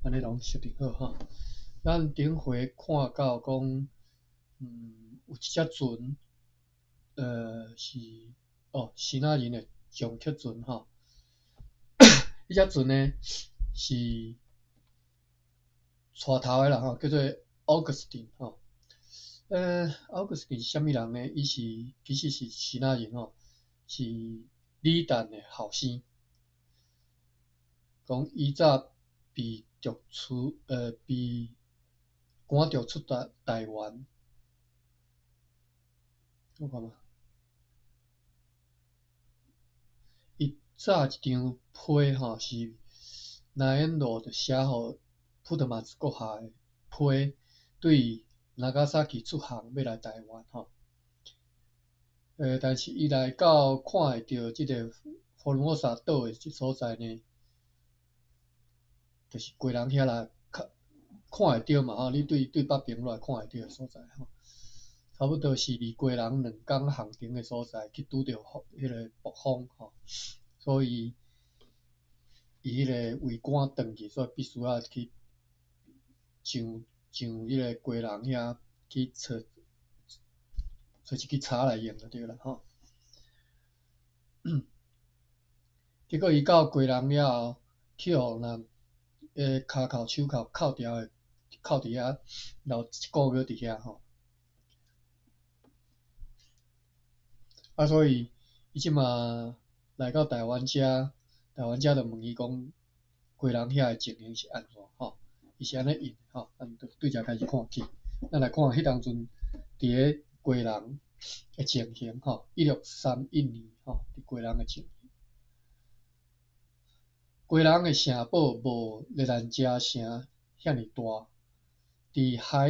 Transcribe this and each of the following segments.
安尼拢设定好吼。咱顶回看到讲，有一只船，是希腊人的撞击船吼。迄只船呢是带头的啦吼，叫做 Augustine 吼。Augustine 是啥物人呢？伊其实是希腊人吼，是李旦的后生。讲伊早被赶逐出台湾。我看嘛，伊早一张批吼是南印度就写互普特马兹国下的批，对Nagasaki出航要来台湾吼。但是伊来到看会到即个佛罗萨岛的即所在呢，就是贵人遐来看会到嘛吼，你对北边来看会到的所在吼，差不多是离贵人2工航程的所在，去拄着迄个暴风吼，所以伊迄个为赶转去，所以必须要去上迄个贵人遐去找一支叉来用就对啦吼。结果伊到贵人了后，去互人骹铐手铐扣牢的，扣伫遐，留1个月伫遐吼。所以伊即马来到台湾遮，台湾遮就问伊讲，贵人遐的情形是安怎吼？伊是安尼应吼，咱就对遮开始看起。咱来看迄当阵伫个贵人的情形吼，1631年吼，伫贵人的情形。贵人的城堡无热兰遮城遐尼大，伫海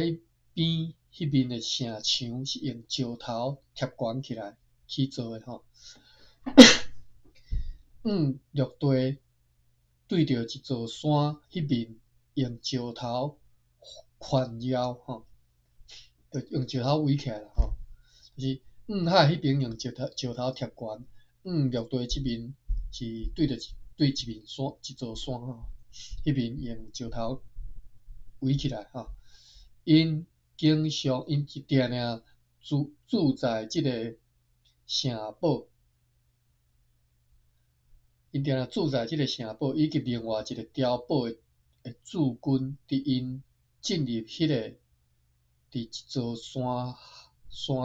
边迄面的城墙是用石头贴悬起来去做的吼。陆地对着一座山迄面用石头环绕吼，就用石头围起来啦吼。就是海迄边用石头贴悬，陆地即面是对一面山一座山吼，迄边用石头围起来吼。因定定住在即个城堡。因定住在即个城堡，以及另外一个碉堡的驻军，伫因进入迄个伫一座山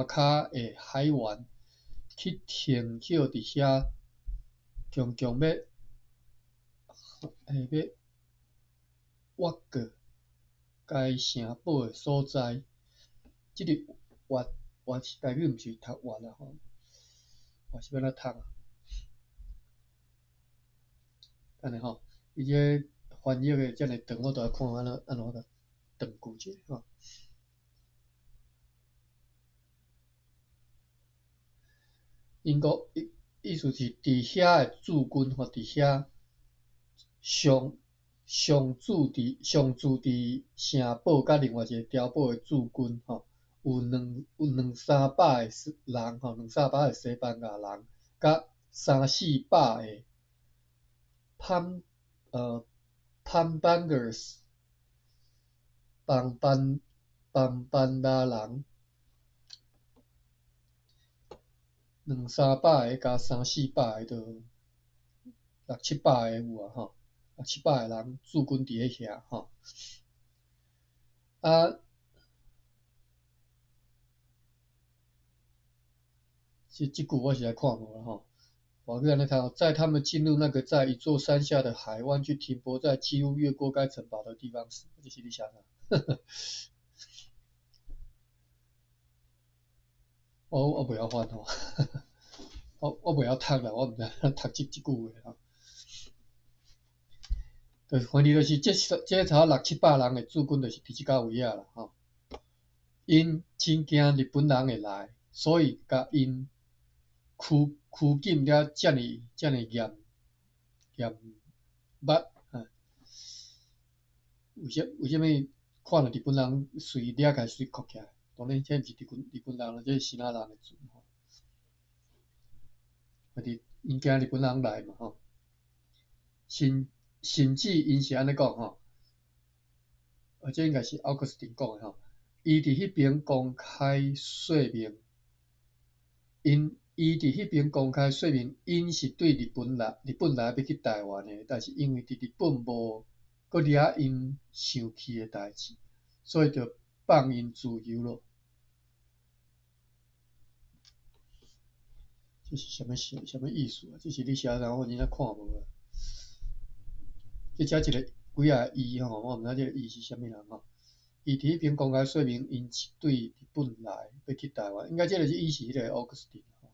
骹的海湾，去停靠伫遐，强要挖过该城堡的所在。即个挖台语毋是读挖啦吼，挖是要怎读啊？安尼吼，伊这翻译的遮尔长，我都要看安怎甲长句者吼。因讲意思是伫遐的驻军或伫遐常驻伫城堡甲另外一个碉堡的驻军吼，有两三百个人吼，200-300个西班牙人，甲300-400个Pambangers 邦班拉人，200-300个加300-400个，就600-700个有啊吼，600-700个人驻军伫遐吼。这句我是来看无啦吼。我跟你看，在他们进入那个在一座山下的海湾，去停泊在几乎越过该城堡的地方时，这是你想的。我袂晓翻吼，我袂晓读啦，我毋知读即句话吼。就是反正就是这差600-700人的驻军，就是伫即个位啊啦吼。因真惊日本人会来，所以甲因拘禁了遮尔严密。为什么看到日本人随掠开随扣起来？当然这毋是日本人啦，这是希腊人的船吼。因惊日本人来嘛吼。甚至因是安尼讲吼，这应该是奥古斯丁讲的吼。伊伫迄边公开说明，伊伫迄边公开说明，因是对日本来要去台湾的，但是因为伫日本无搁掠因生气的代志，所以就放因自由咯。这是什么意思啊？这是你写然后真正看无啊？这遮一个几啊伊吼，我毋知这个伊是啥物人吼。伊伫迄边公开说明，因是对日本来要去台湾，应该这个是伊是迄个奥古斯丁吼。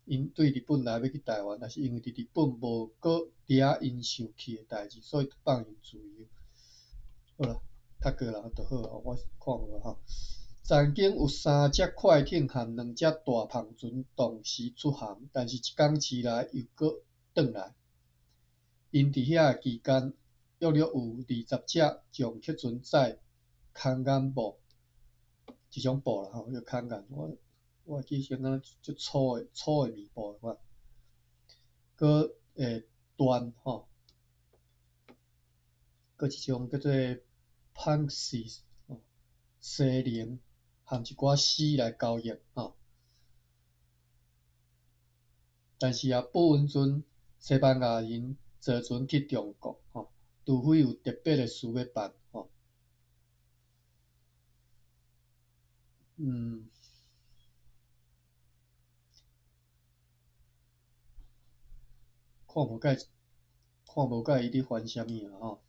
因对日本来要去台湾，但是因为伫日本无搁掠因生气的代志，所以放因自由。好啦，读过啦就好啊，我看无吼。曾经有3只快艇和2只大篷船同时出航，但是一工期内又搁转来。因伫遐期间，约有20只将客船载空岸布，一种布啦吼，叫空岸。我记先敢足粗的棉布的款，搁缎吼，搁一种叫做 Pansies 西菱，含一寡丝来交易吼。但是啊，不允准西班牙人坐船去中国吼，除非有特别的事要办吼。看无甲伊咧烦啥物啊吼。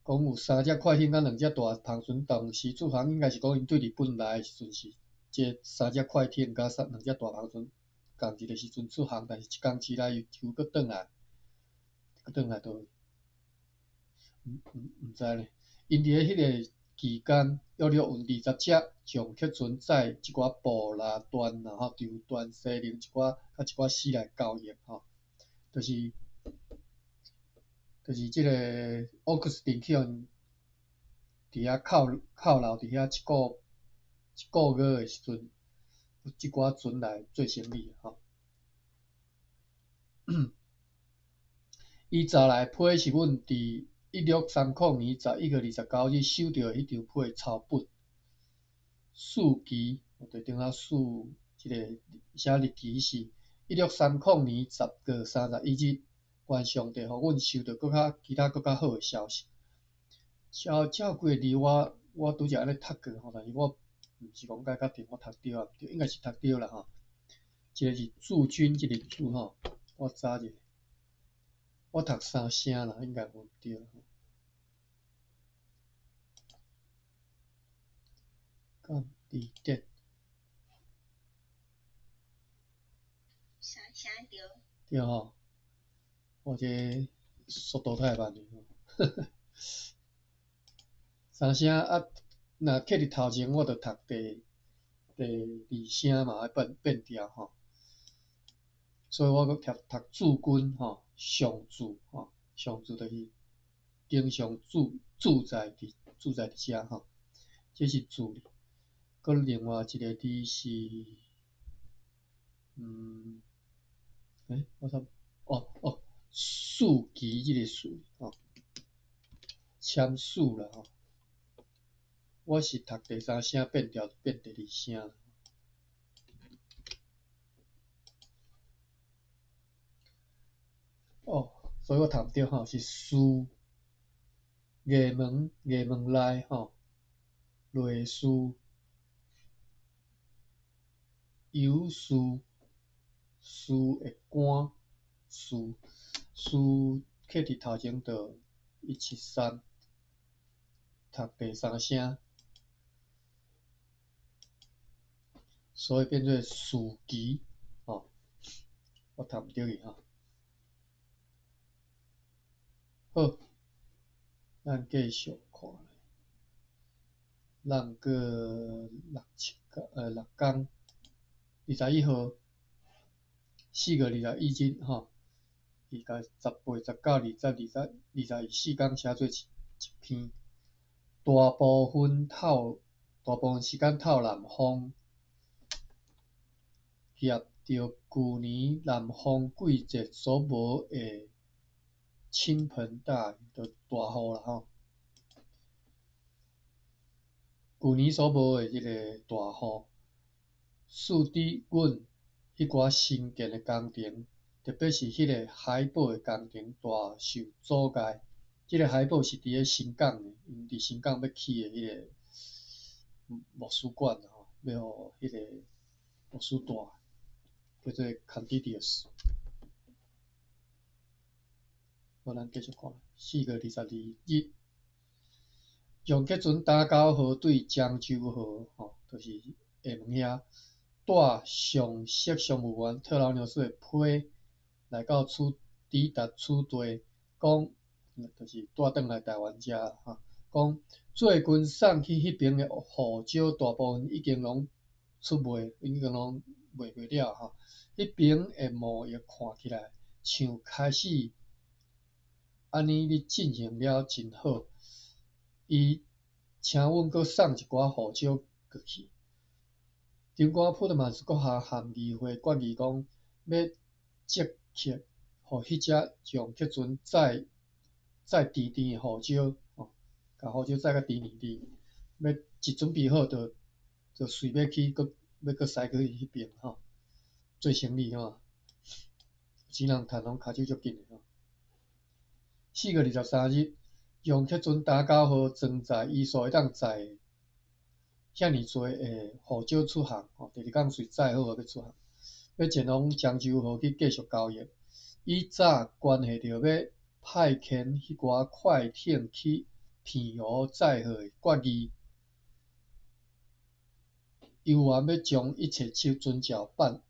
讲有3只快艇甲2只大篷船同时出航，应该是讲因对日本来的时阵是这3只快艇甲2只大篷船同一个时阵出航，但是一工期内又搁转来倒位？毋知呢。因伫迄个期间，约有20只将客船载一寡布啦、缎啦、长缎、西菱一寡丝来交易吼，就是即个奥古斯丁去互伫遐扣留伫遐一个月的时阵，有即寡船来做生意吼。伊查来批是阮伫1630年11月29日收到迄张批草本，数期，对顶头数即个写日期是1630年10月31日，愿上帝互阮收到其他搁较好的消息。照几个字我拄则安尼读过吼，但是我毋是讲甲确定我读对啊毋对，应该是读对啦吼。一个是驻军即个字吼，我查者，我读3声啦，应该无对吼。干地点。对吼，我这速度太慢了吼。3声啊，若刻伫头前，我着读第2声嘛，要变调吼。所以我搁读驻军吼，上驻吼，上驻就是经常驻在伫遮吼，这是驻哩。搁另外一个字是数期即个数吼，签署啦吼。我是读第3声变调变第2声。所以我读毋对吼，是书衙门内吼，内书有书的官书刻伫头前着173，读第3声，所以变做书期吼，我读毋对去吼。好，咱继续看。咱过6工，21号4月21日吼，伊甲18、19、20、22、4工写做一篇。大部分时间透南风，夹着旧年南方季节所无的倾盆大雨，就大雨啦吼。旧年所无诶迄个大雨，使得阮迄寡新建诶工程，特别是迄个海保诶工程大受阻碍。即个海保是伫咧新港诶，因伫新港要起诶迄个牧师馆吼，要互迄个牧师大叫做 Candidius。好，咱继续看4月22日，杨克船打狗号对漳州号，就是厦门遐，带上色商务员特劳纽斯的批来到抵达此地，讲就是带转来台湾遮讲最近送去迄边的护照大部分已经拢出卖，已经拢卖过了迄边的贸易看起来像开始安尼咧进行了真好，伊请阮阁送一寡护照过去。顶官普特曼斯阁下含议会决议讲，要积极互迄只杨克船载甜甜的护照，甲护照载较甜甜甜，要一准备好就随要去阁驶去迄边做生意钱人趁拢骹手足紧的4月23日，杨克船打狗号装载伊所会当载遐尔侪诶护照出航，第二天随载好要出航，要前往漳州号去继续交易。伊早关系到要派遣迄寡快艇去澎湖载货诶决议，游员要将一切遵照办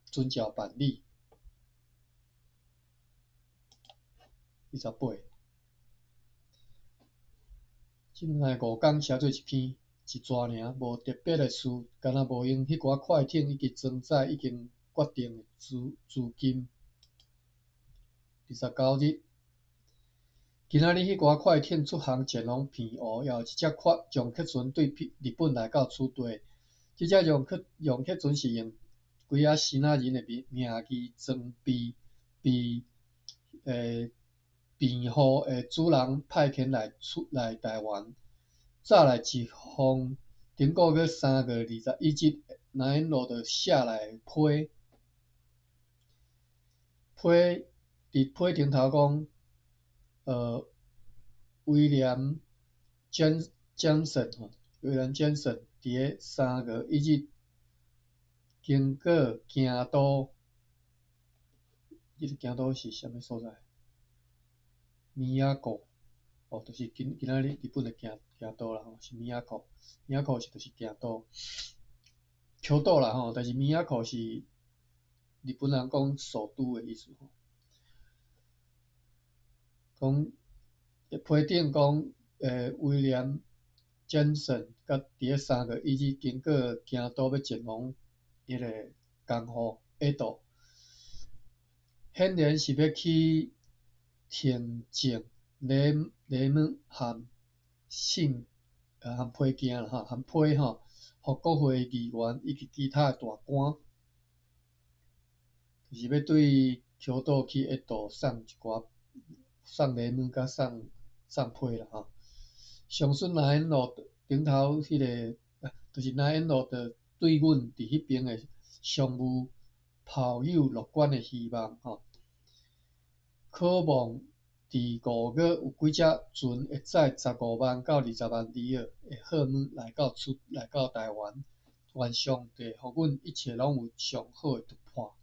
理。28，即两个5天写做一篇，一纸尔，无特别诶事，敢若无用迄寡快艇以及装载已经决定诶资金。29日，今仔日迄寡快艇出航前往澎湖，也有一只杨克船对日本来到此地。即只杨克船是用几啊新仔人诶名义装备被澎湖诶主人派遣来台湾。早来一封顶个月3月21日那因路就写来批伫批顶头讲，威廉·詹森伫咧3月1日经过京都，迄个京都是啥物所在？米亚谷，就是今仔日日本的京都啦是米亚谷，米亚谷就是京都，京都啦但是米亚谷是日本人讲首都的意思讲批顶讲，威廉·詹森甲伫咧3月1日经过京都要前往迄个江户下渡，显然是要去田径雷姆和批件啦和批互国会议员以及其他大官，就是要对京都去下渡送雷姆甲送批啦上顺那因路顶头迄个，就是那因路的对阮伫迄边的商务抱有乐观的希望渴望伫5月有几只船会载15万到20万里尔的货物来到台湾。愿上帝互阮一切拢有上好的突破。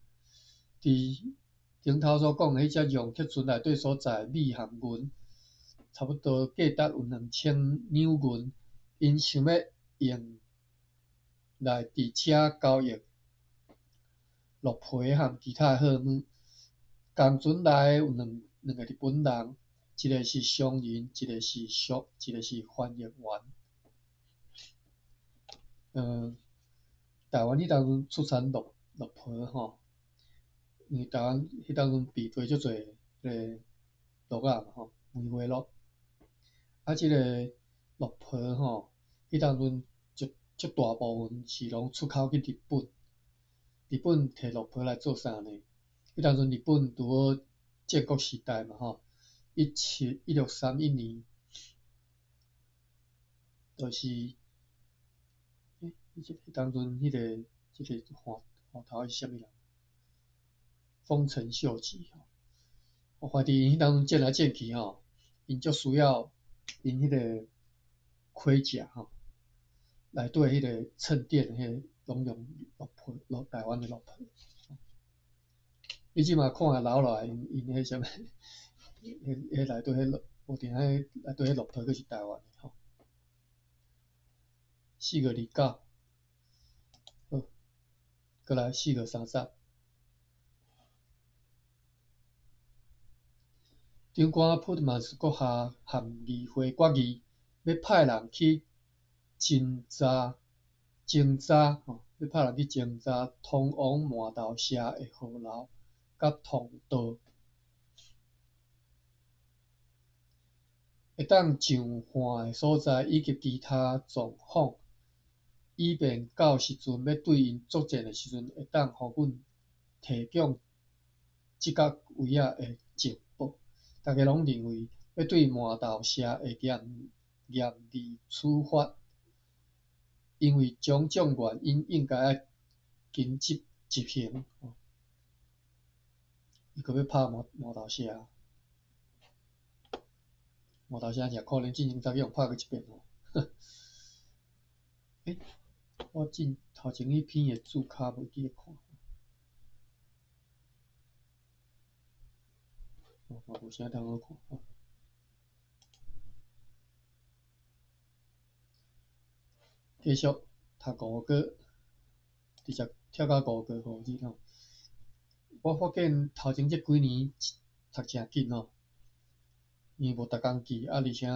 伫顶头所讲的迄只杨克船内底所载米和银，差不多价值有2000两银，因想要用来伫遮交易鹿皮和其他货物。共船内有两个日本人，一个是商人，一个是翻译员。台湾迄当阵出产鹿皮因为台湾迄当阵避过足侪鹿仔嘛梅花鹿。即个鹿皮迄当阵足大部分是拢出口去日本。日本摕鹿皮来做啥呢？迄当阵日本拄好建国时代嘛1631年，就是当阵迄个画头是啥物人？丰臣秀吉吼，我怀疑因迄当阵见来见去吼，因足需要因迄个盔甲吼，内底迄个衬垫迄个拢用台湾的鹿皮。你即马看老落来，因迄啥物，迄内底迄无定迄内底迄鹿皮，佫是台湾的吼。429，好，佫来430。长官普特曼斯阁下含议会决议，要派人去侦查要派人去侦查通往麻豆社的号楼甲通道，会当上岸的所在以及其他状况，以便到时阵要对因作战的时阵，会当互阮提供即个位仔的情报。大家拢认为要对麻豆社的严厉处罚，因为种种原因应该要紧急执行。伊阁要拍麻豆社，麻豆社诚可怜，进前才去互拍过一遍吼。我头前迄篇的注脚无记咧看，嘛无啥通好看。继续读五个，直接跳到5个号日吼。我发现头前这几年读诚紧吼，因为无逐工记，而且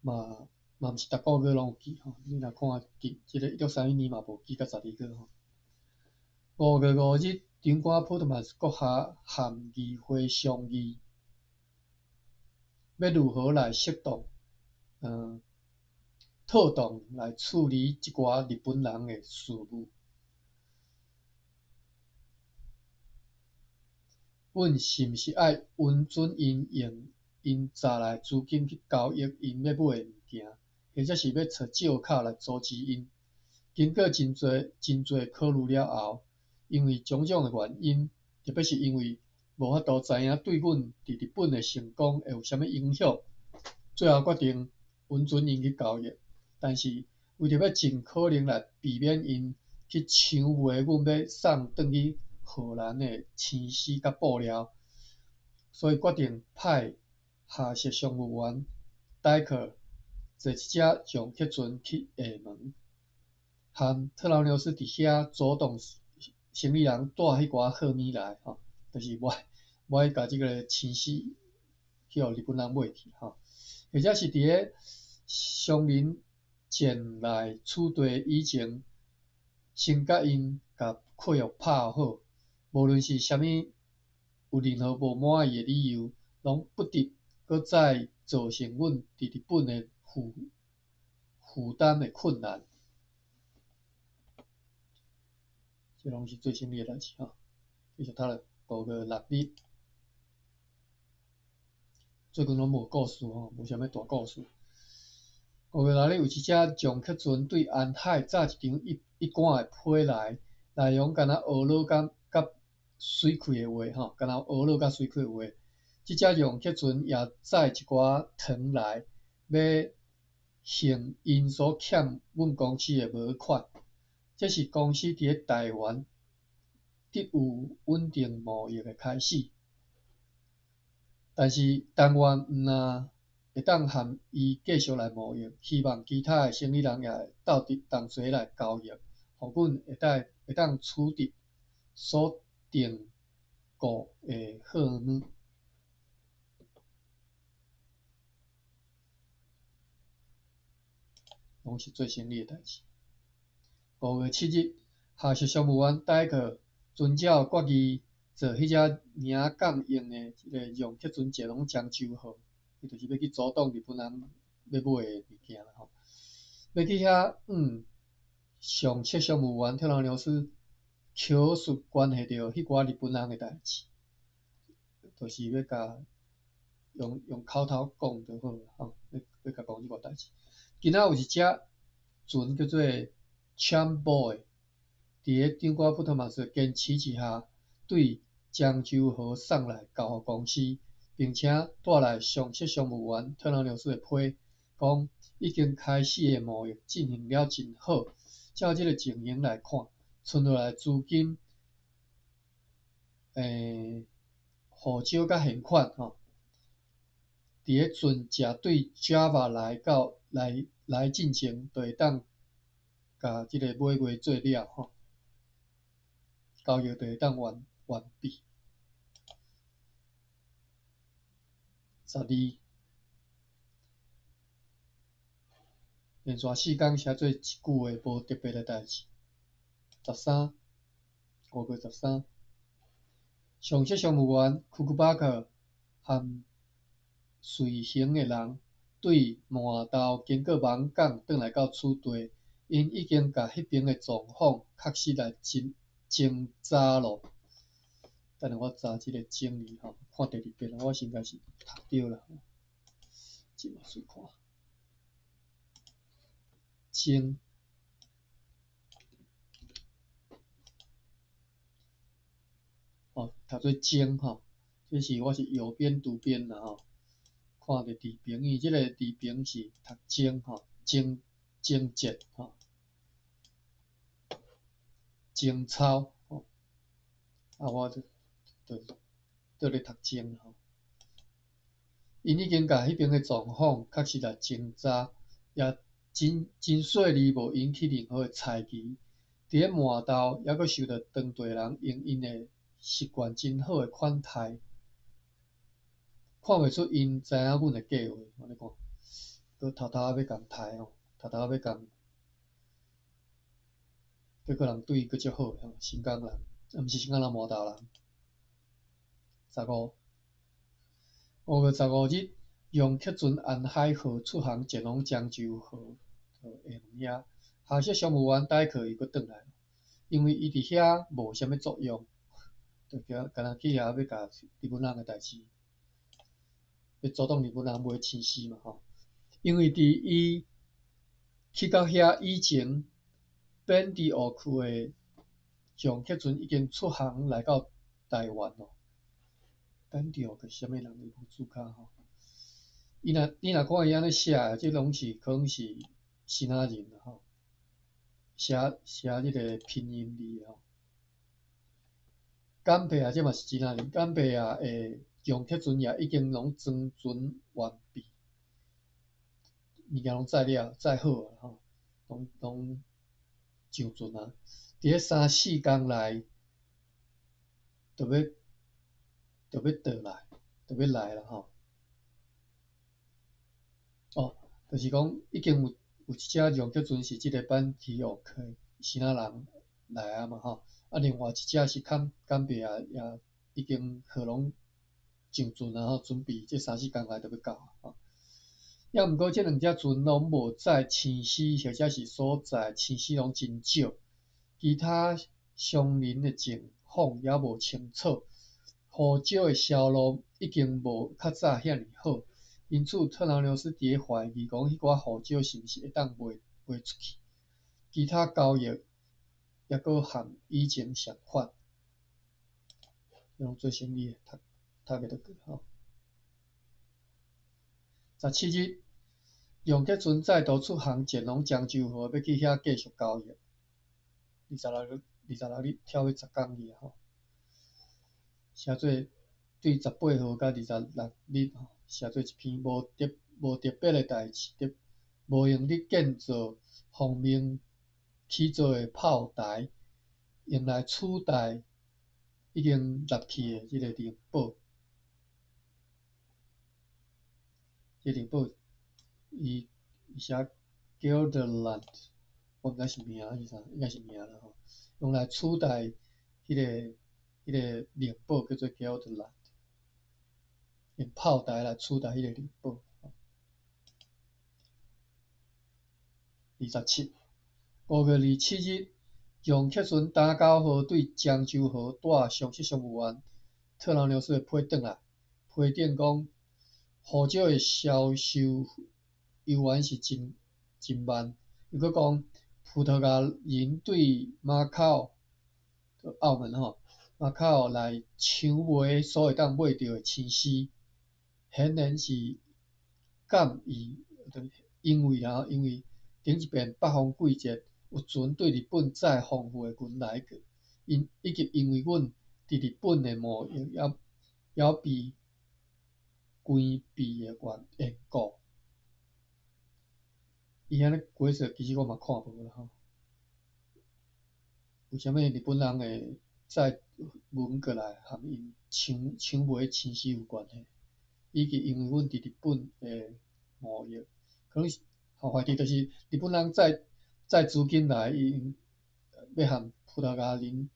嘛毋是逐个月拢有记吼。你若看记，即个1631年嘛无记到12个吼。5月5日，长官普特曼斯阁下含议会商议，要如何来适当妥当来处理一寡日本人的事务。阮是毋是爱允准因用因查来资金去交易因要买的物件，或者是要找借口来阻止因？经过真侪考虑了后，因为种种的原因，特别是因为无法度知影对阮伫日本的成功会有啥物影响，最后决定允准因去交易。但是为着要尽可能来避免因去抢卖阮要送转去荷兰的青丝甲布料，所以决定派下设商务员戴克坐一只撞客船去厦门，和特劳纽斯伫遐主动生意人带迄寡货物来吼，就是我甲即个青丝去互日本人买去吼，或者是伫咧商人前来取缔以前，先甲因甲契约拍好，无论是啥物有任何无满意的理由，拢不得搁再造成阮伫日本的负担的困难。这拢是最新的代志吼，继续读了5月6日。最近拢无故事吼，无啥物大故事。5月6日有一只撞客船对安海炸一场一罐的批来，内容敢若蚵仔甲水开的话吼，敢若蚵仔甲水开的话。即只撞客船也载一寡糖来，要还因所欠阮公司的无款。这是公司伫咧台湾得有稳定贸易的开始，但是但愿毋会当和伊继续来贸易，希望其他的生意人也会斗阵同齐来交易，互阮会当取得所订购的货物。拢是最新的代志。5月7日，下设商务员戴克遵照决议，做迄只名港用的一个撞客船捷龙漳州号，伊就是要去阻挡日本人要买的物件啦吼。要去遐上册商务员特劳纽斯口述关系到迄寡日本人的代志，就是要甲用口头讲就好啦吼，要甲讲即个代志。今仔有一只船叫做 Champ Boy 伫个张瓜普特马斯坚持之下，对漳州河送来交互公司，并且带来上级商务员特朗纽斯的批，讲已经开始的贸易进行了真好。照即个情形来看，剩落来资金，护照甲现款吼，伫个船只对 Java 来进前，就会当甲即个买卖做了吼，交易就会当完毕。12，连续4天写做一句话无特别的代志。13，5月13，上级商务员库库巴克和随行的人对满洲经过猛港转来到厝地，因已经甲迄边的状况确实来侦查咯。等下我查即个整理吼，看第2遍，我应该是读对啦。即马试看，侦。读做精吼，这我是右边读边啦吼，看着地平，因为这个地平是读精吼，精节吼，精操吼，我就倒咧读精吼。因已经甲迄边的状况确实来侦查，也真细腻，无引起任何的猜疑。伫咧满洲，还阁受到当地人用因的习惯真好的款待，看袂出因知影阮的计划。安尼看，佮偷偷仔要共待吼，偷偷仔要共，结果人对伊佮足好，新港人，毋是新港人，满洲人。15，5月15日，用客船安海号出航前往漳州河，就下两遐。下设商务员代课伊佮转来，因为伊伫遐无啥物作用，就敢若去遐要甲日本人的代志，要阻挡日本人买清死嘛吼。因为伫伊去到遐以前，本地湖区的用客船已经出航来到台湾咯。本地湖区啥物人伊无注脚吼？你若看伊安尼写的，即拢是可能是新仔人吼，写即个拼音字吼。港币啊，这嘛是真仔人，港币啊的用客船也已经拢装船完毕，物件拢载了载好啊吼，拢上船啊。伫咧3、4天内，就要倒来，就要来啦吼。就是讲已经有一只用客船是即个本地湖区新仔人来啊嘛吼，另外一只是港币也已经号拢上船啊吼，准备这3、4天内就要到啊。也毋过这2只船拢无载青丝，或者是所在青丝拢真少，其他伤人的情况也无清楚，护照的销路已经无较早遐尼好。因此，特朗纽斯伫咧怀疑讲，迄寡护照是毋是会当卖出去？其他交易也阁和以前相款，用做生意读袂倒过吼。17日，用客船再度出航前往漳州河，要去遐继续交易。26日跳去10港去吼，写做对18号甲26日吼，写做一篇无特别的代志，无用伫建造方面起造的炮台，用来取代已经落去的即个灵宝。这灵宝伊写 Gelderland， 我毋知是名还是啥，应该是名啦吼。用来取代迄个灵宝叫做 Gelderland， 用炮台来取代迄个灵宝。27，5月27日，用客船打狗号对漳州河带上级商务员特朗纽斯的批转来，批顶讲护照的销售游玩是真慢，又搁讲葡萄牙人对马考澳门马考来抢买所会当买到的青丝，显然是敢于，因为顶一遍北方季节有船对日本载丰富的军来过，以及因为阮伫日本的贸易也比关闭的缘故，伊安尼解说其实我嘛看无啦为虾米日本人会载文过来含因抢买青丝有关系？以及因为阮伫日本的贸易，可能怀疑就是日本人载资金来，因要含葡萄牙人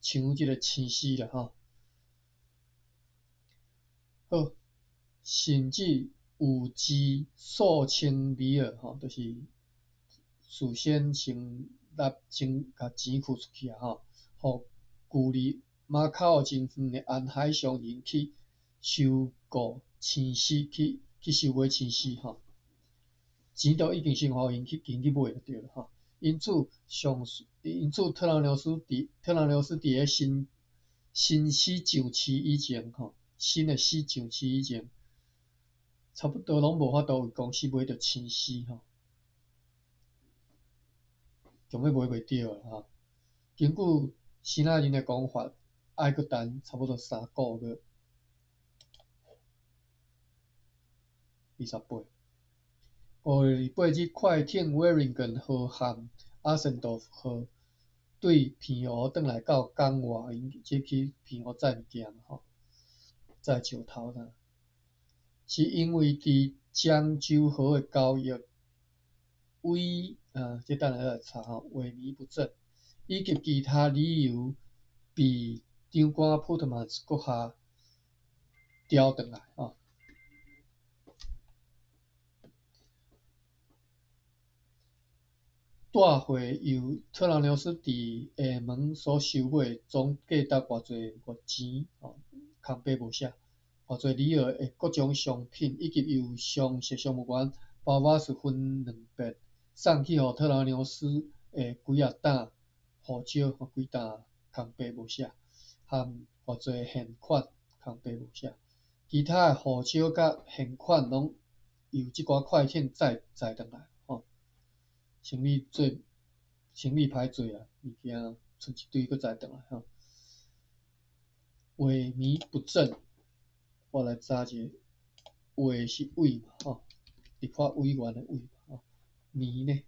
抢即个青丝啦好，甚至有值数千里尔就是事先先甲钱付出去互距离马考真远的安海商人去收购青丝，去收买青丝钱都已经先互因去经去买就对了因此特拉纽斯伫个新死上市以前新的死上市以前，差不多拢无法度有公司买到青丝根本买袂到啦根据希腊人的讲法，爱搁等差不多3个月28。5月28日，快艇 Wellington 号和阿森多夫号对澎湖转来到港外，因即去澎湖载物件载石头啦，是因为伫漳州河的交易这等下来查萎靡不振，以及其他理由被长官普特曼阁下调转来带回由特拉纽斯伫厦门所收买，总价值偌济月钱空白无写，偌济里尔的各种商品，以及由上席商务员包巴斯分2遍送去互特拉纽斯的几啊担护照几担空白无写，和偌济现款空白无写，其他的护照甲现款拢由即寡快艇载转来行李歹济物件剩一堆，搁载转来萎靡不振，我来查者，萎是胃嘛立法委员的委靡呢？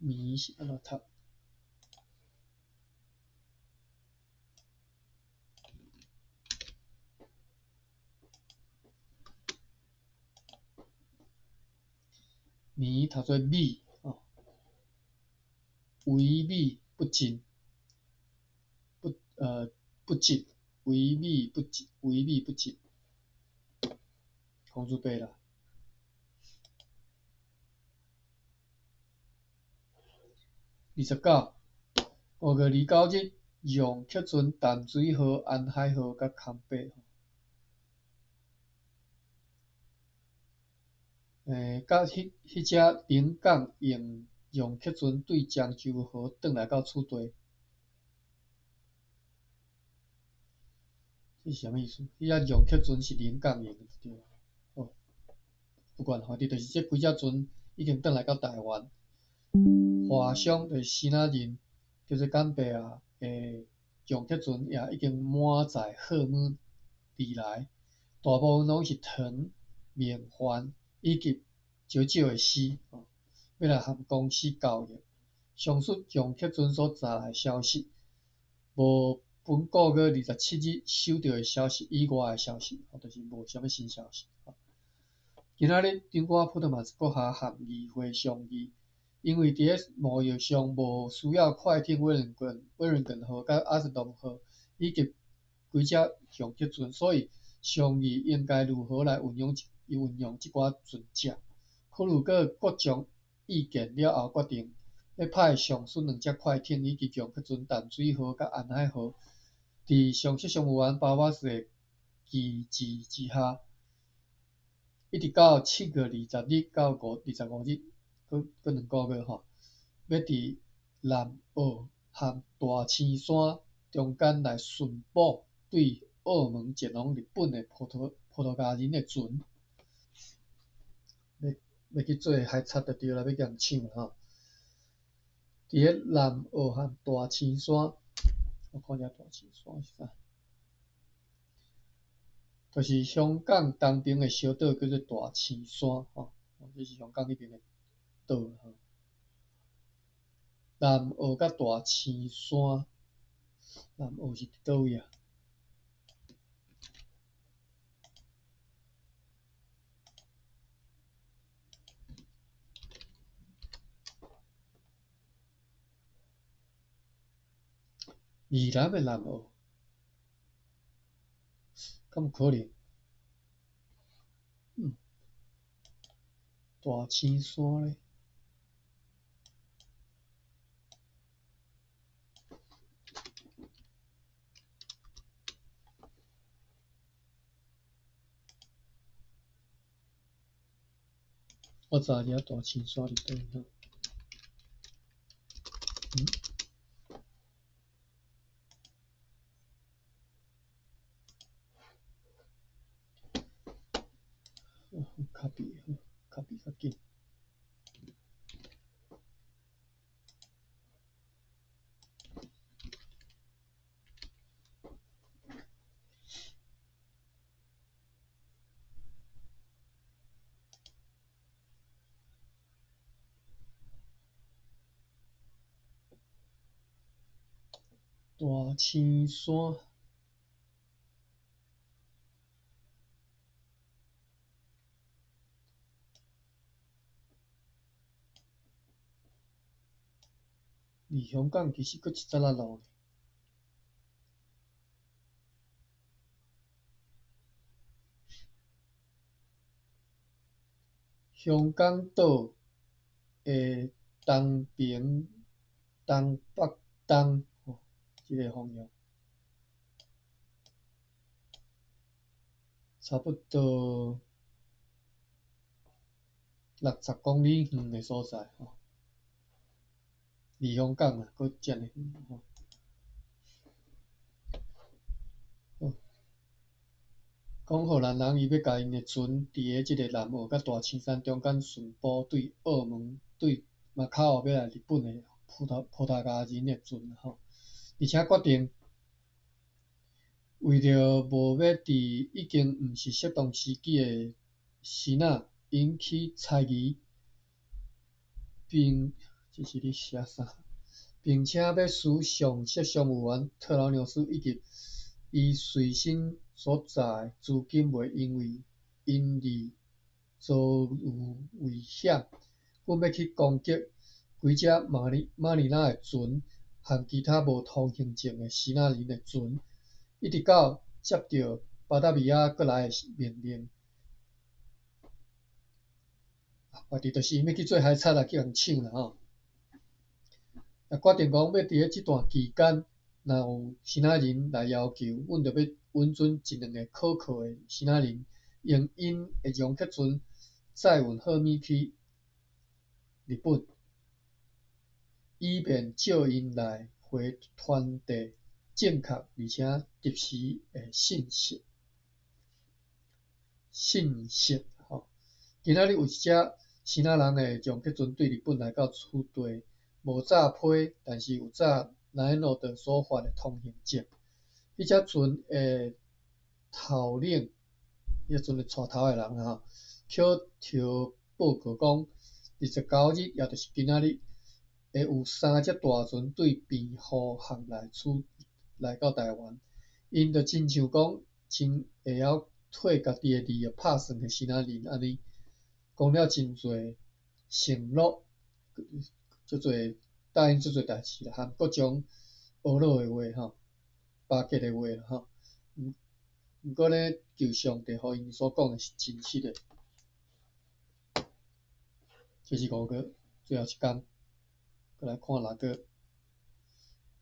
靡是安怎读？靡读做靡萎靡不振，不振，萎靡不振，萎靡不振，红字白啦。29 5月29日，用客船淡水号、安海号甲空白甲迄只临港用客船对漳州河转来到厝地，这是啥物意思？迄只用客船是临港用对不管就是这几只船已经转来到台湾，华商就是希腊人叫做干贝用客船也已经满载货物离来，大部分拢是糖、面粉以及少少的丝要来和公司交易。上述用客船所查来消息，无本个月27日收到的消息以外的消息，就是无啥物新消息。今仔日，长官普特曼阁下和议会商议，因为伫个贸易上无需要快艇威灵顿号甲阿森多夫号以及几只用客船，所以商议应该如何来运用即寡船只。考虑过各种意见了后，决定要派上述2只快艇以及用客船淡水号甲安海号，伫上席商务员巴巴斯的旗帜之下，一直到7月20日到25日，搁2个月要伫南澳和大青山中间来巡捕对澳门前往日本的葡萄牙人的船，要去做海贼就对啦，要共抢吼。伫咧南澳和大青山，我看下大青山是啥？就是香港东边的小岛叫做大青山吼，这是香港迄边的岛吼。南澳甲大青山，南澳是伫倒位啊？宜兰的南澳，敢有可能？大青山咧？我知影大青山伫倒吼。卡比较紧。大青山，离香港其实佫一截仔路。香港岛的东边、东北东即个方向，差不多60公里远的所在吼，离香港啊，佫遮尔远吼。讲荷兰人伊要甲因的船伫咧即个南澳甲大青山中间巡捕对澳门、对马卡澳要来日本的葡萄牙人的船吼，而且决定为着无要伫已经毋是适当时机的时仔引起猜疑，这是咧写啥？并且要使上级商务员特劳纽斯以及伊随身所在资金袂因为因而遭有危险，阮要去攻击几只马尼拉的船和其他无通行证的希腊人的船，一直到接到巴达维亚过来的命令。目的就是因要去做海贼啦，去共抢啦吼。也决定讲要伫咧即段期间，若有希腊人来要求，阮就要允准一两个可靠的希腊人，用因的容客船载运货物去日本，以便借因来回传递正确而且及时的信息吼。今仔日有一只希腊人的容客船对日本来到取缔无炸批，但是有炸莱诺德所发的通行证。迄只船的头领，迄只船的带头的人吼，口头报告讲，29日，也就是今仔日，会有3只大船对庇护航来到台湾。因就亲像讲，真会晓替家己的利益拍算的希腊人安尼，讲了真侪承诺，足侪答应足侪代志啦，和各种乌落的话吼，巴结的话啦吼。毋过呢，求上帝，互因所讲的是真实的。这是5个，最后一工，过来看哪个。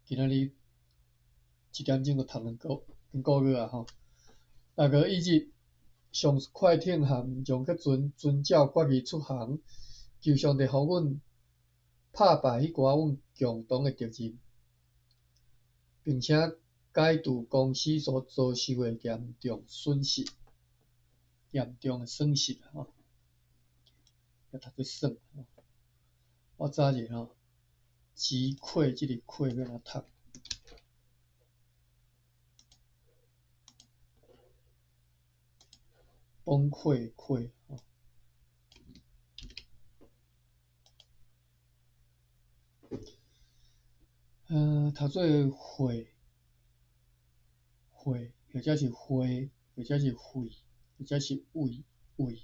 今仔日1点钟就读2个月啊吼。哪个一日，上快艇和容客船遵照决议出航，求上帝互阮打败迄寡阮共同的敌人，并且解除公司所遭受的严重损失，严重的损失吼，要读做算吼。我早日吼，击溃即个溃要哪读？崩溃溃吼。读做会，会或者是会，或者是会，或者是位位。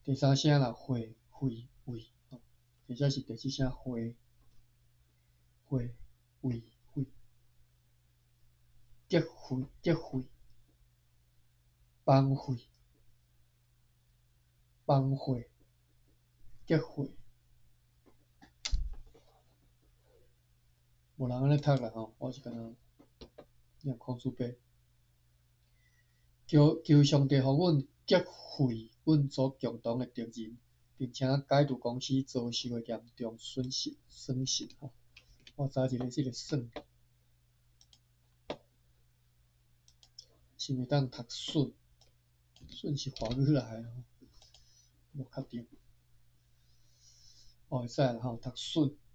第三声啦，会会位吼，或者是第四声会会位会。结会结会，帮会帮会，结会。无人安尼读啦吼，我是干那念孔子碑。求上帝互阮击毁阮所共同的敌人，并且解除公司遭受的严重损失吼。我查一个即个算，是毋是当读损？损是华语来的，无确定。会使啦吼，读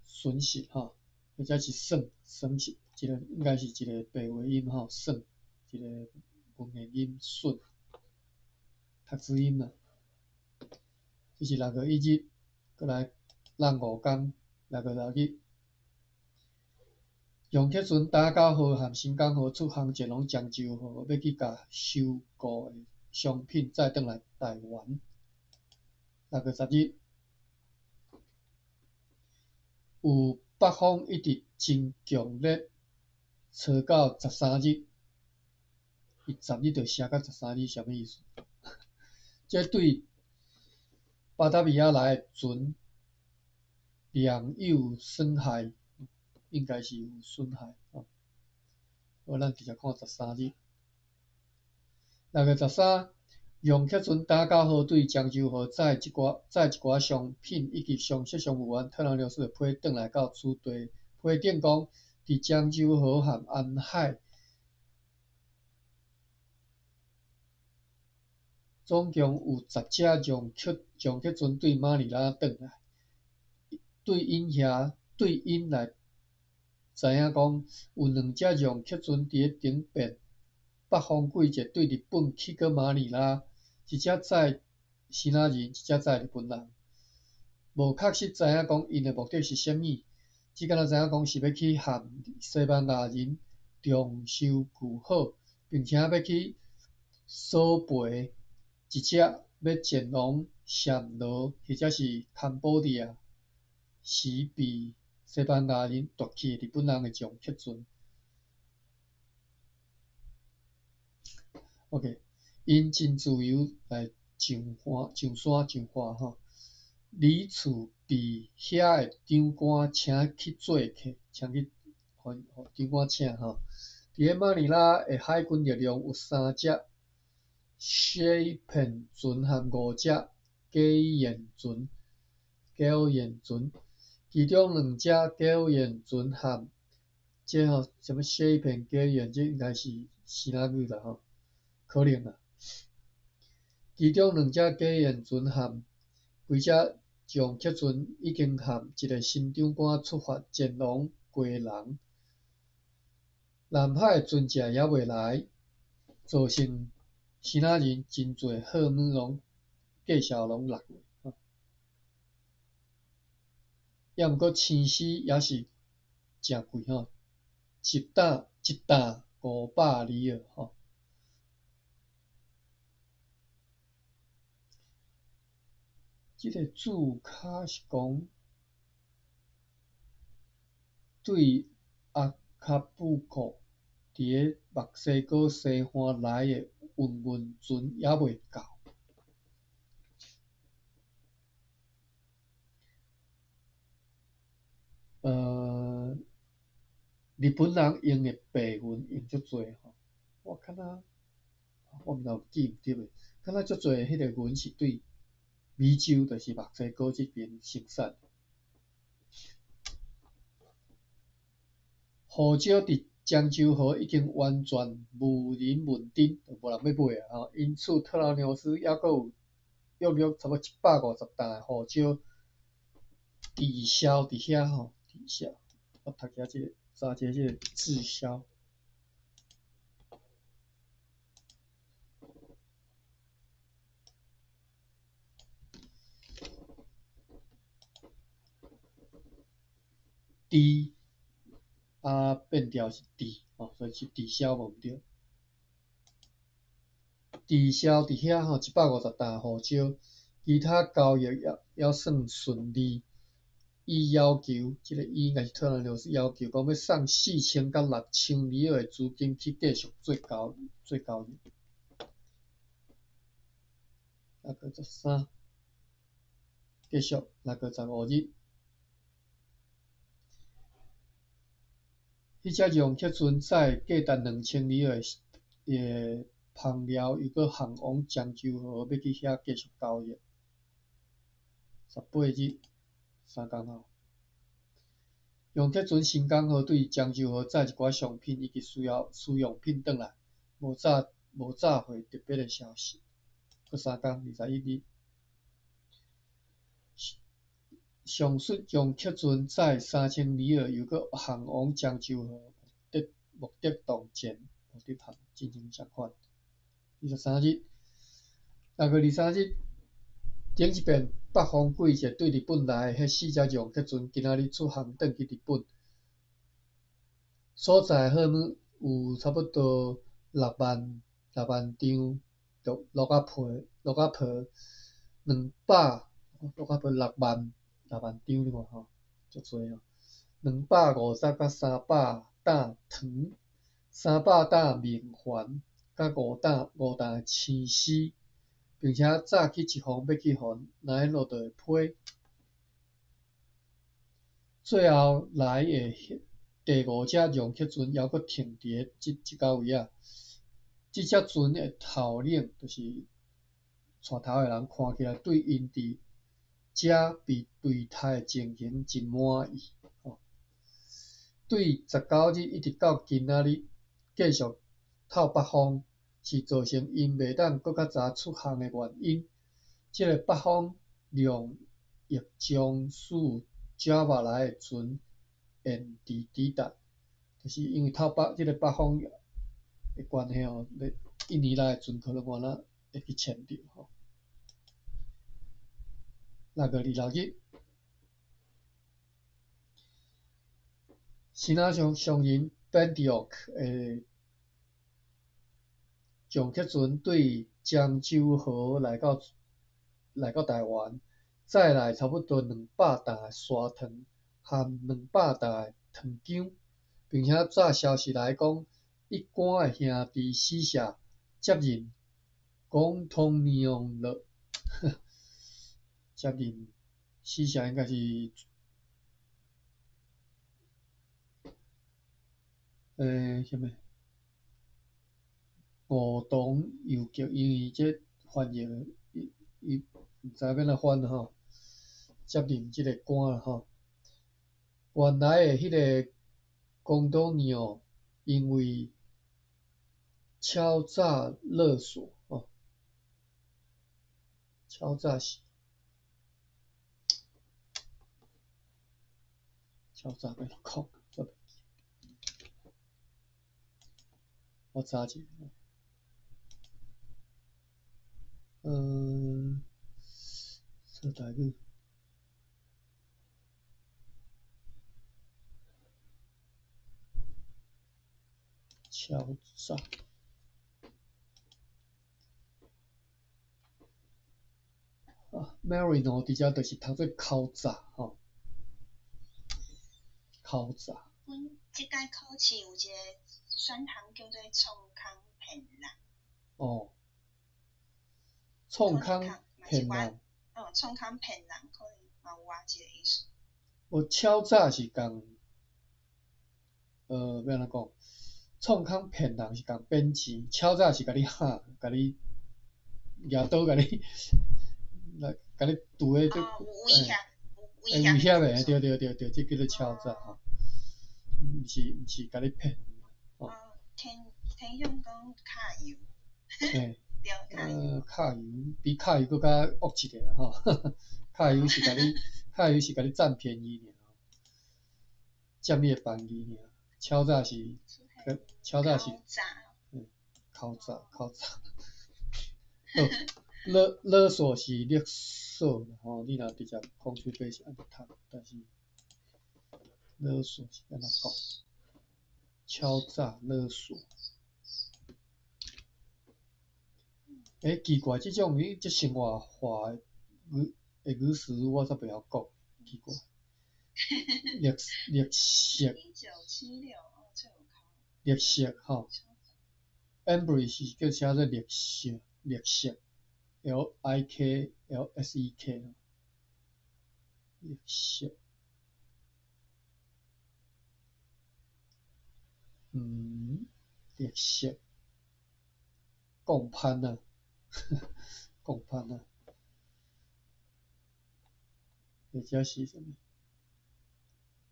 损失吼，或者是损是一个应该是一个白话音吼，损一个文言音损，读字音啦。这是6月1日，过来咱5天，6月6日。杨克群打狗号和新港号出航前往漳州号，要去甲收购的商品载转来台湾。6月10日，有北风一直真强烈，吹到13日。伊10日就写到13日，啥物意思？这对巴达米亚来的船两有损害，应该是有损害。好，咱直接看13日。6月13，杨克群打狗号对漳州号载一寡商品以及常设商务员，特朗流士批转来到此地。批顶讲，伫漳州号和安海总共有10只杨克群对马尼拉转来。对因来知影讲，有2只杨克群伫咧顶边北方季节对日本去过马尼拉，一只载希腊人，一只载日本人。无确实知影讲因的目的是啥物，只敢若知影讲是要去和西班牙人重修旧好，并且要去索赔一只要前往暹罗或者是坎保利亚时被西班牙人夺去的日本人的杨克群。OK， 因真自由来上山上花吼，李厝被遐的长官请去做客，请去长官请吼。伫咧马尼拉的海军力量有3只ship片船和5只基岩船，其中2只基岩船和这吼什么ship片基岩，这应该是希腊语啦吼。可能啦，其中2只基岩船和几只杨克群已经和一个新长官出发前往归人，南海的船只也未来，造成希腊人真侪好物拢继续拢落去。也毋过青丝也是诚贵吼，一担500里尔吼。即个注脚是讲对阿卡布库伫咧墨西哥西岸来的运船也未到。日本人用的白云用足侪吼，我敢若我毋知有记毋对诶，敢若足侪迄个云是对美洲，就是墨西哥即边生产。胡椒伫漳州河已经完全无人问津，无人要买啊吼。因此，特拉纽斯还佫有约差不多150担的胡椒滞销伫遐吼，滞销。我读下即个，查一下即个滞销。低啊变调是低吼，所以是滞销无毋对。滞销伫遐吼150担胡椒，其他交易也算顺利。伊要求，即个伊应该是特拉纽斯要求讲要送4000到6000里尔的资金去继续做交易。6月13，继续6月15日。迄只容克船载价值2000里尔的香料，又搁航往漳州河，要去遐继续交易。18日，3天后，容克船成功号对漳州河载一寡商品以及需用品转来，无早回特别的消息。搁3天，21日。上述容克船载3000里尔，又搁航往漳州河，目的洞见，目的项进行偿还。23日，6月23日，顶一遍北方季节对日本来的迄4只容克船，今仔日出航转去日本，所载货物有差不多6万张陆啊皮200，陆啊皮6万张，你看吼，足侪哦。250到300担糖，300担面环，甲5担青丝，并且早去一方要去互奈落的批。最后来的第5只容克船犹佫停伫即到位啊。即只船的头领就是带头的人，看起来对因伫遮被对待的情形真满意。对19日一直到今仔日继续透北方，是造成因袂当搁较早出航的原因。即个北方量亦将使 Java 来的船延迟抵达，就是因为透即个北方的关系吼，印尼来的船可能原来会去签着吼。6月26日，新仔商人 Bendiok 的容克船对漳州河来到台湾，载来差不多200担的砂糖和200担的糖浆，并且早消息来讲，一干的兄弟死社接任广东娘了，接任死社应该是什么？梧桐邮局，因为这翻译伊毋知要怎翻吼，接任即个官吼。原来的迄个广东娘因为敲诈勒索吼，敲诈要怎讲？我查一下。说台语。敲诈。Marino 伫遮就是读做敲诈吼，敲诈。阮即届考试有一个选项叫做创康骗人。哦，创康骗人。创康骗人可能嘛有即个意思。敲诈是共要安怎讲？创康骗人是共骗钱，敲诈是甲你吓，甲你举刀，甲你拄诶，有威胁，威胁诶，对，即叫做敲诈吼。毋是甲你骗。听向讲卡油。嘿。对，卡油。卡油比卡油佫较恶一点啦吼，卡油是甲你占便宜尔，占你的便宜尔，敲诈是，敲诈，勒索是勒索啦吼，你若直接讲出来是安尼读，但是勒索是安怎讲？敲诈勒索。奇怪，即种即生活化的语词我煞袂晓讲，奇怪。绿色。1976绿色吼 ，Embry 是叫写做绿色，LIKLSEK，绿色。绿色。共攀啊，共攀啊。或者是啥物？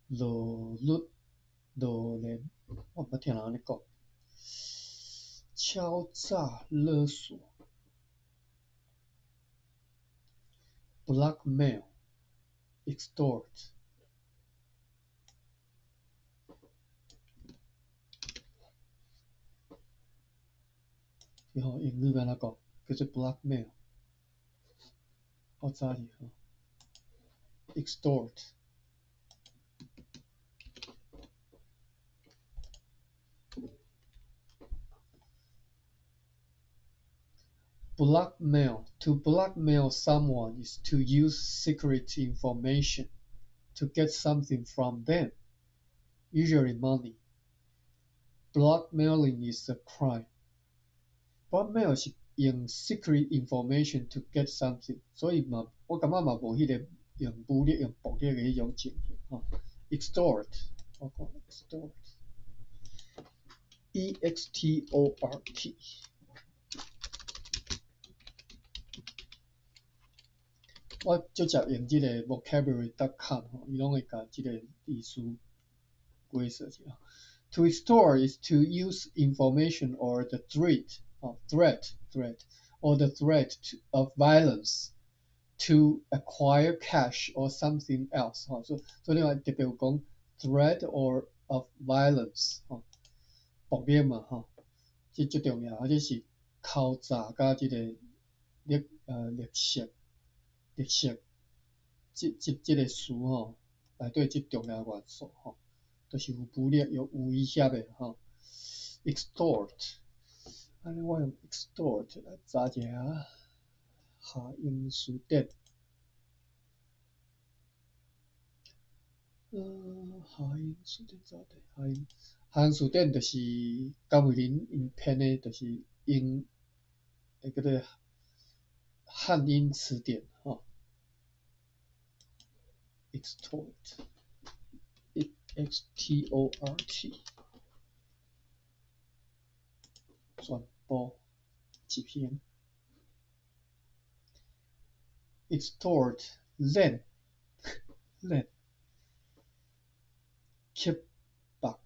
罗连，我毋捌听人安尼讲。敲诈勒索 ，blackmail， extort。然后英语安怎讲？叫做 blackmail。我查哩吼 ，extort。Blackmail. To blackmail someone is to use secret information to get something from them, usually money. Blackmailing is a crime. Blackmail 是用 secret information to get something， 所以我感觉嘛无迄个用武力、用暴力的迄种情形吼。Extort， 我讲 extort。EXTORT。我直接用即个 vocabulary.com 吼，伊拢会甲即个意思解释一下。To extort is to use information or the threat or the threat of violence to acquire cash or something else 吼，所以另外特别有讲 threat or of violence 吼，暴力嘛吼，这最重要，这是敲诈甲即个勒索。这个词吼，内底这重要元素吼，就是有武力、有威胁的吼。Extort， 安尼我用 extort 来查一下下英词典。下英词典查者，下英词典就是甘伟林因编的，就是用叫做汉英词典吼。Extort， EXTORT， 传播一篇。Extort， lend， kickback，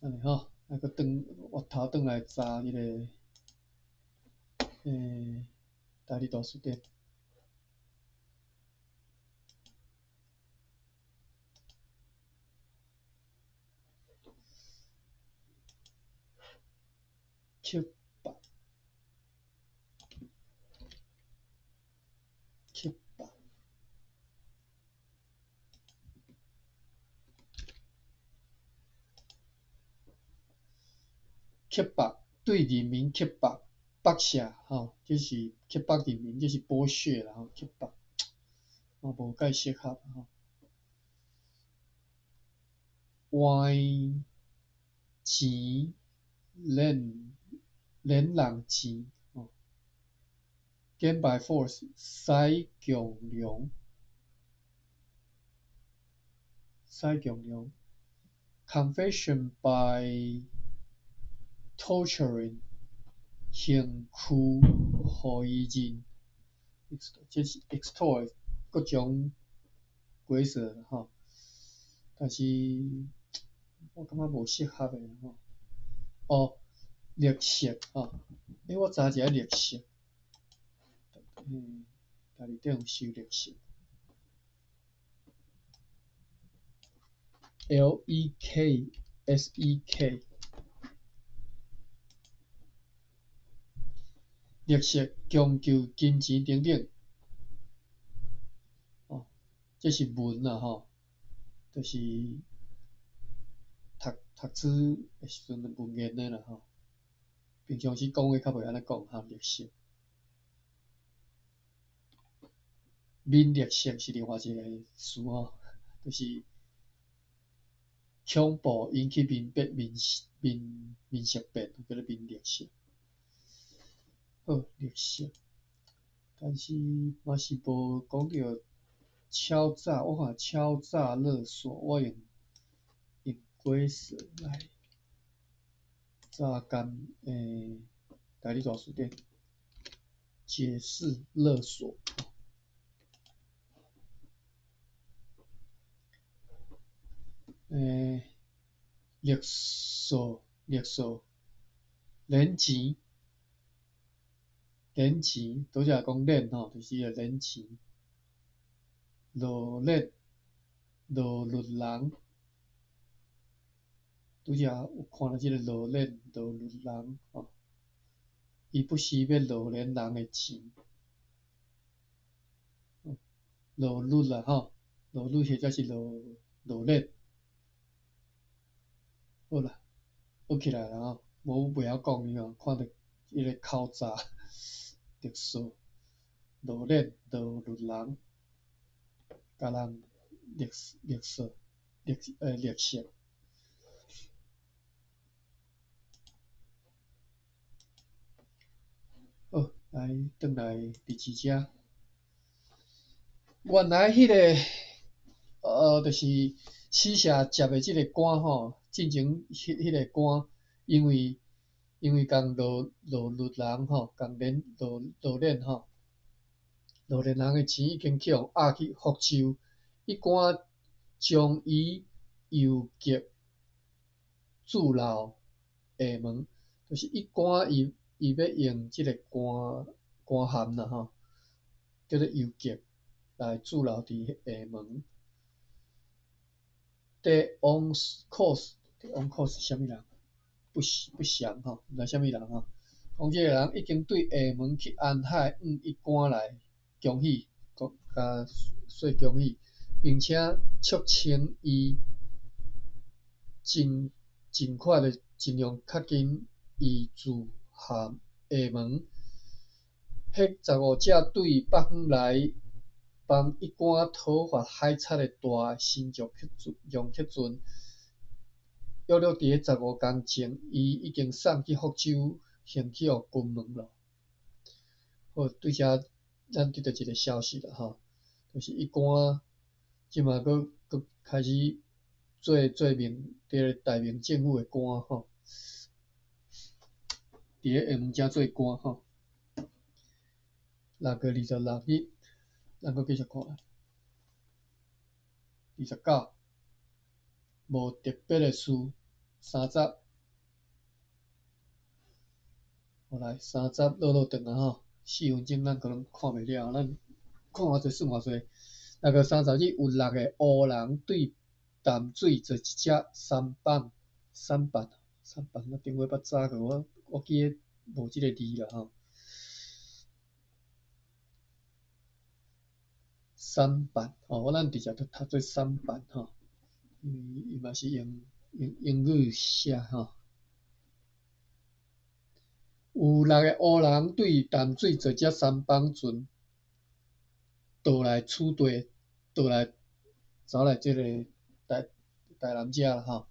安尼吼，啊个回头转来查迄个大理图书典。kickback。kickback 对人民 kickback， 剥削吼，这是 kickback 人民，这是剥削啦吼 kickback， 嘛无介适合吼。还钱连人钱吼 ，gain by force 使强量，confession by torturing 刑拘互伊认，这是 extort 各种解释吼。但是我感觉无适合的吼。哦，绿色吼，我查一下绿色，家己顶有收绿色，LEKSEK，绿色强求金钱等等，哦，这是文啦吼，就是读书的时阵文言的啦吼，平常时讲话较袂安尼讲哈，绿色。面绿色是另外一个词吼，就是恐怖引起面白面色变，叫做面绿色。好，绿色，但是嘛是无讲到敲诈，我看敲诈勒索，我用灰色来榨干台语大词典解释勒索。勒索，连钱，拄则讲链吼，就是连钱，落链，落律人，拄则有看到即个落链，落律人吼，伊不惜要落连人的钱，落律啦吼，落律或者是落链，好啦，学起来啦吼，无袂晓讲伊哦，看到迄个口罩，特殊，落链，落律人，甲人绿色，绿色。好，来转来第二只，原来迄就是死社接的即个官吼，进前迄个官，因为共落律人吼，共落链吼，落链人的钱已经去互押去福州，伊官将伊邮寄驻牢厦门，就是伊官伊要用即个官函啦吼，叫做邮寄来驻牢伫厦门。第王course 是啥物人？不详吼，毋知啥物人吼。讲即个人已经对厦门去安海伊官来恭喜，甲说恭喜，并且促请伊尽快的尽量较紧移驻厦门。迄15只对北方来帮一官讨伐海贼的大新用客船，约伫15工前，伊已经送去福州，献去互金门咯。好，对遮咱得到一个消息啦吼，就是一官即马佫开始做大明政府的官吼，伫咧厦门遮做官吼。6月26日，咱佫继续看29，无特别的事，30，好来30落长啊吼，4分钟咱可能看袂了，咱看偌济算偌济。6月30日有6个乌人对淡水做一只三棒，我顶回捌查过，我记得无即个字啦吼。三棒吼，咱直接都读做三棒吼，伊嘛是用英语写吼。有6个乌人对淡水做只三棒船倒来厝地，走来即个台南遮啦吼。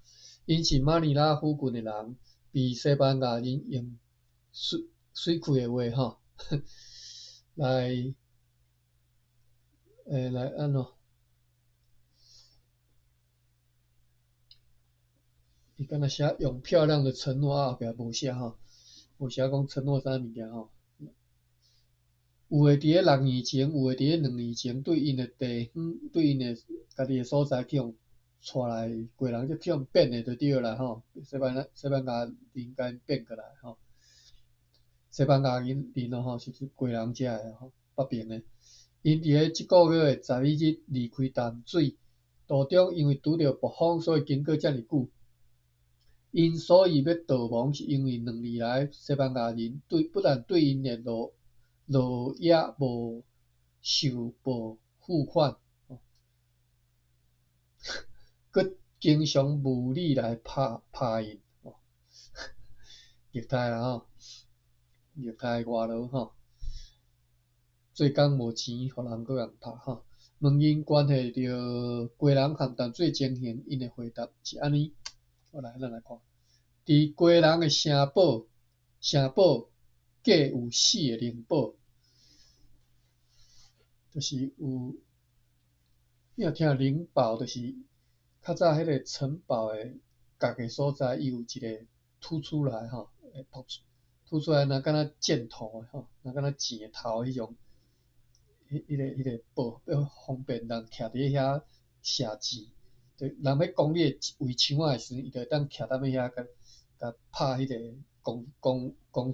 因是马尼拉附近的人，被西班牙人用水开的话吼，来安怎？伊敢若写用漂亮的承诺后壁无写吼，无写讲承诺啥物件吼。有诶伫咧6年前，有诶伫咧2年前，对因的地方，对因的家己的所在去互带来贵人就去用变的就对啦吼，西班牙人甲因变过来吼，西班牙人吼就是贵人遮的吼，北边的。因伫咧即个月的12日离开淡水，途中因为拄着暴风，所以经过遮尔久。因所以要逃亡，是因为2年来西班牙人不但对因的落野无受报付款，佮经常无理来拍因，虐待啦吼，虐待外劳吼，做工无钱，互人搁人拍吼。问因关系着贵人和淡水情形，因的回答是安尼。咱来看，伫贵人的城堡计有4个灵堡，就是有，你若听灵堡，就是较早迄个城堡的角的所在，伊有一个凸出来吼，凸出来，若敢若箭头的吼，若敢若箭头迄种，迄个堡要方便人徛伫遐射箭。人要攻你的围墙仔的时阵，伊就会当徛踮咧遐，甲拍迄个攻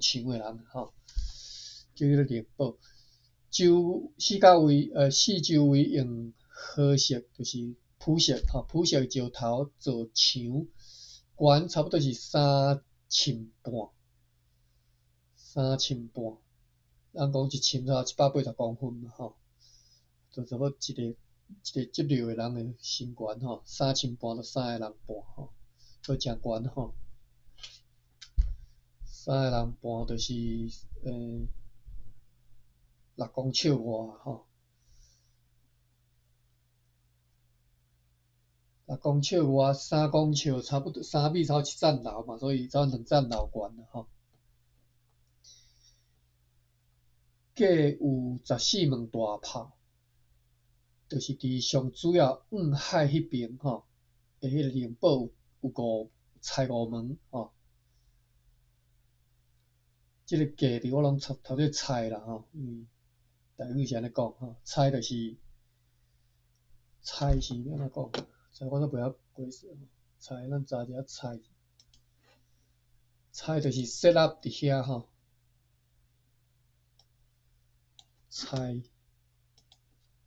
墙的人吼，叫迄个灵堡。四周围用褐色，就是朴色石头做墙，悬差不多是3寸半，人讲一寸180公分嘛吼，就差不多一个足溜的人的身悬吼，3寸半到3个人半吼，都诚悬吼。3个人半就是6公尺外吼，6公尺外3公尺，差不多3米超1层楼嘛，所以超2层楼悬啦吼。计有14门大炮，就是伫上主要远海迄边吼，迄个灵堡有菜5门吼。即个价值我拢头仔猜啦吼，台语是安尼讲吼，猜就是安怎讲？猜我都袂晓解释，猜咱查一下猜，猜就是 set up 伫遐吼，猜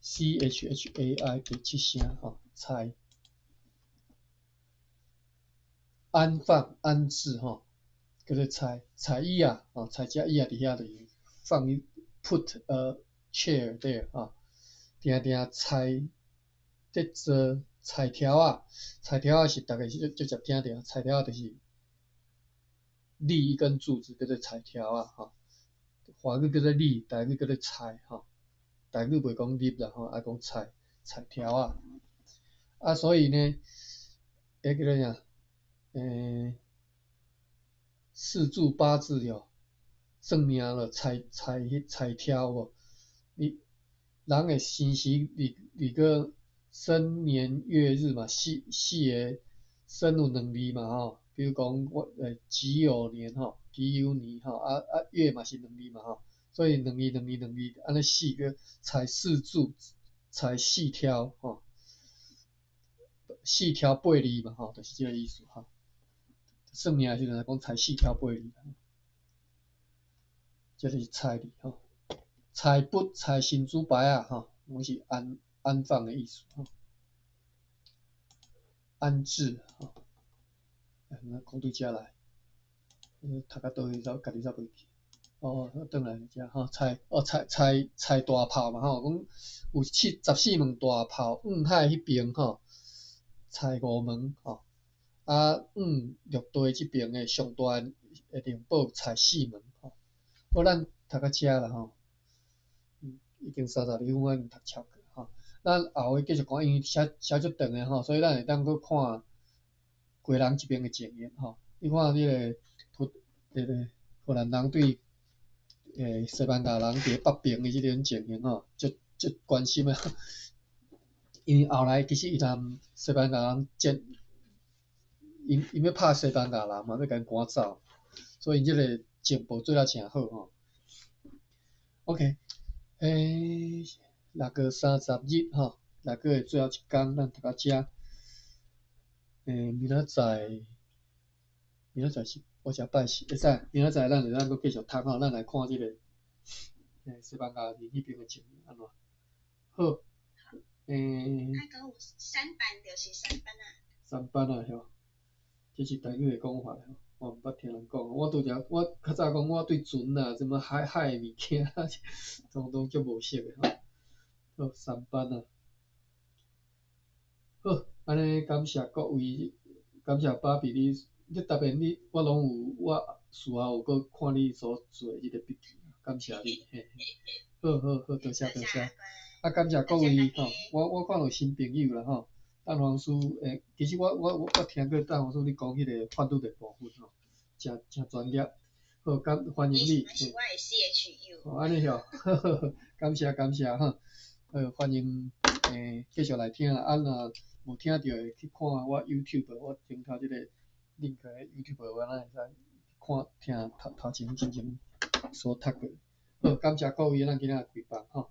CHHAI 第7声吼，猜安置吼，叫做菜椅啊，菜只椅啊伫遐就是放put a chair there 吼，定菜在做菜条啊，菜条啊是逐个是最常听到，菜条啊就是立一根柱子叫做菜条啊吼，华语叫做立，台语叫做菜吼，台语袂讲立啦吼，爱讲菜条啊，所以呢，叫做啥4柱8字哦，算命了菜条哦，人的生时离个生年月日嘛，四个生有2字嘛吼，比如讲己酉年吼，己酉年吼，月嘛是2字嘛吼，所以2字，安尼4个菜4柱，菜4条吼，4条8字嘛吼，就是这个意思吼。算命的时阵讲菜4条8字，这是菜字吼。菜不菜神主牌啊吼，拢是安放的意思吼，安置吼。讲对遮来，读到倒去家己才袂记。转来遮吼，菜大炮嘛吼，讲有14门大炮，远海迄边吼，菜5门吼，远陆地即边的上大的灵堡菜4门吼。好，咱读到遮啦吼，已经30多分，阮读超过吼。咱后尾继续讲，因为写足长的吼，所以咱会当搁看贵人这边的情形吼。你看迄个荷兰人对西班牙人伫北边的即种情形吼，足关心的。因为后来其实伊同西班牙人因要拍西班牙人嘛，要甲因赶走，所以因即个情报做了诚好吼。OK， 6月30日吼，6个月最后一天，咱读到遮。明仔载是我食拜四，会使，明仔载咱搁继续读吼，咱来看即个西班牙人迄边的情形安怎。好，那个有三班就是三班啊。三班啊，吼，这是台语的讲法吼，我毋捌听人讲。我较早讲我对船啊，什么海的物件，统足无熟的吼。好，三班啊。好，安尼感谢各位，感谢爸比你特别我拢有，我事后有搁看你所做的即个笔记，感谢你，嘿嘿。好，多谢。啊，感谢各位吼，我看到新朋友啦吼，蛋黄酥其实我听过蛋黄酥你讲迄个法律的部分吼，真专业。好，欢迎你。是我的 CHU。哦，安尼吼，感谢吼，欢迎继续来听啦。啊，若无听到的去看我 YouTube， 我顶头即个 link 的 YouTube， 我咱会使看听头前所读过。好，感谢各位，咱今仔开饭吼。